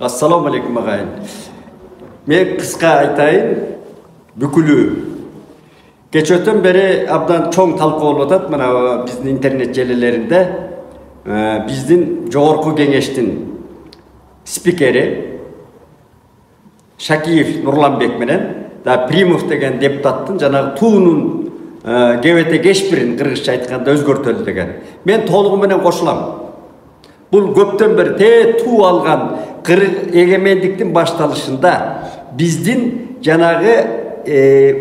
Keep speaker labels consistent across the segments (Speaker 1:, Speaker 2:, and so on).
Speaker 1: Assalamu alaikum ағайын. Мен қысқа айтайын, бүкілі. Кечөтөн бері абдан чоң талқыланып жатат мына биздин интернет желілерінде. Биздин жогорку кеңештин спикери Шакиев Нурланбек менен Примов деген депутаттын жанагы туунун кебете кешбирин кыргызча айтканда өзгөртөлдү деген. Мен толугу менен кошулам. Бұл көптен бір туу алған егемендіктің башталышында біздің жанағы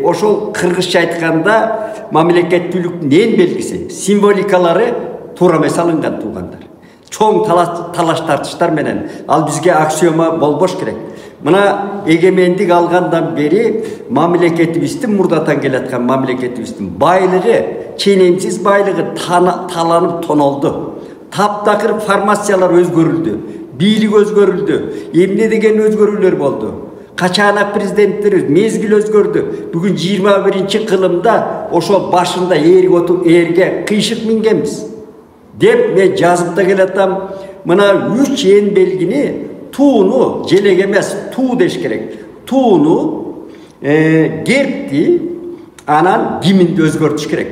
Speaker 1: ошол кыргызча айтканда мамлекеттүүлүктүн эң белгиси, символикалары туура эмес алынган туугандар. Чоң талаш тартыштар менен ал бизге аксиома болбош керек. Мына эгемендик алгандан бери мамлекетибиздин мурдатан келаткан мамлекетибиздин байлыгы, ченемсиз байлыгы таланып тонолду. Таптакыр формациялар өзгөрүлдү, бийлик өзгөрүлдү, эмне деген өзгөрүүлөр болду. Качаана президенттер мезгил өзгөрдү. Бүгүн 21-кылымда ошол башында эрге кыйшык мингенбиз. Деп мен жазып да келатам. Мына 3 эң белгини тууну желек эмес, туу деш керек. Тууну, гербти, анан гимнди өзгөртүш керек.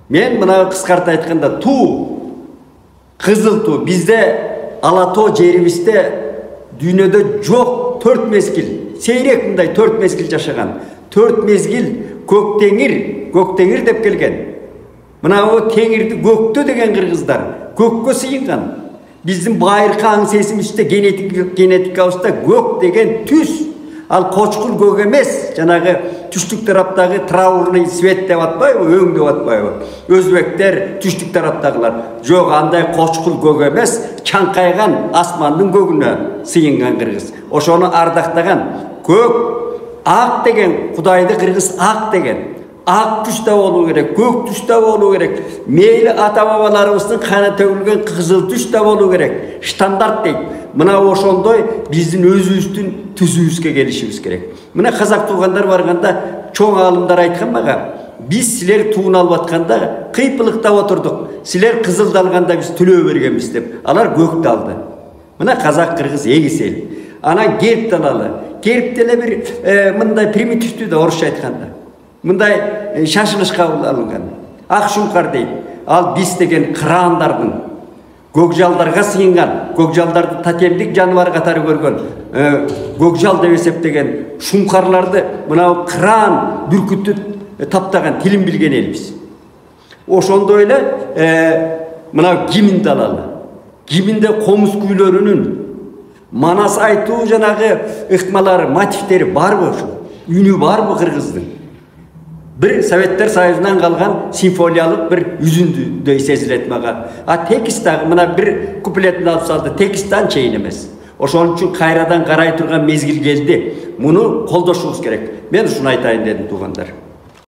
Speaker 1: Мен мына кыскарта айтканда туу Кызыл туу бизде ала тоо жерибизде дүйнөдө жок 4 мезгил, сейрек мындай 4 мезгил жашаган. 4 мезгил көк теңир деп келген. Мына о теңирди көктө деген кыргыздар көккө сыйынган. Биздин байыркы аң сезимибизде генетикабызда көк деген түс. Ал кочкул көк эмес, жанагы түштүк тараптагы траурный свет деп атпайбы, өң деп атпайбы. Өзбектер түштүк тараптагылар. Жок, андай кочкул көк эмес, чаңкайган асмандын көгүнө сыйынган кыргыз. Ошону ардактаган. Көк, ак деген, Кудайды кыргыз ак деген. Ак түстө болуу керек, көк түстө болуу керек. Мейли ата-бабаларыбыздын каны төгүлгөн кызыл түстө болуу керек. Стандарт дейт. Мына ошондой биздин өзүбүздүн түзүүбүзгө келишибиз керек. Мына казак туугандар барганда чоң аалымдар айткан мага, биз силер туун алып атканда кыйпылыктап отурдук. Силер кызылды алганда биз төлөө бергенбиз деп. Алар көктү алды. Мына казак кыргыз эгиз эл. Анан гербти алалы. Герб деле бир мындай примитивдүү да орусча айтканда. Мындай шашылышка алынган. Ак шуңкар дейт. Ал биз деген кырандардын көкжалдарга сыйынган, көкжалдарды тотемдик жаныбар катары көргөн, көкжал деп эсептеген шуңкарларды мына кыран бүркүттү таптаган, тилин билген элбиз. Ошондой эле мына гимнди алалы. Гимнде комуз күйлөрүнүн манас айтуу жанагы ыкмалары, мотивтери барбы ошо? Үнү барбы кыргыздын? Bir Советтер Союзунан калган симфониялык bir үзүндүдөй сезилет мага. Текст дагы мына bir куплетин алып салды, тексттан чейин эмес. Ошон үчүн кайрадан карай турган мезгил келди. Муну колдошубуз керек. Мен ушуну айтайын дедим, туугандар.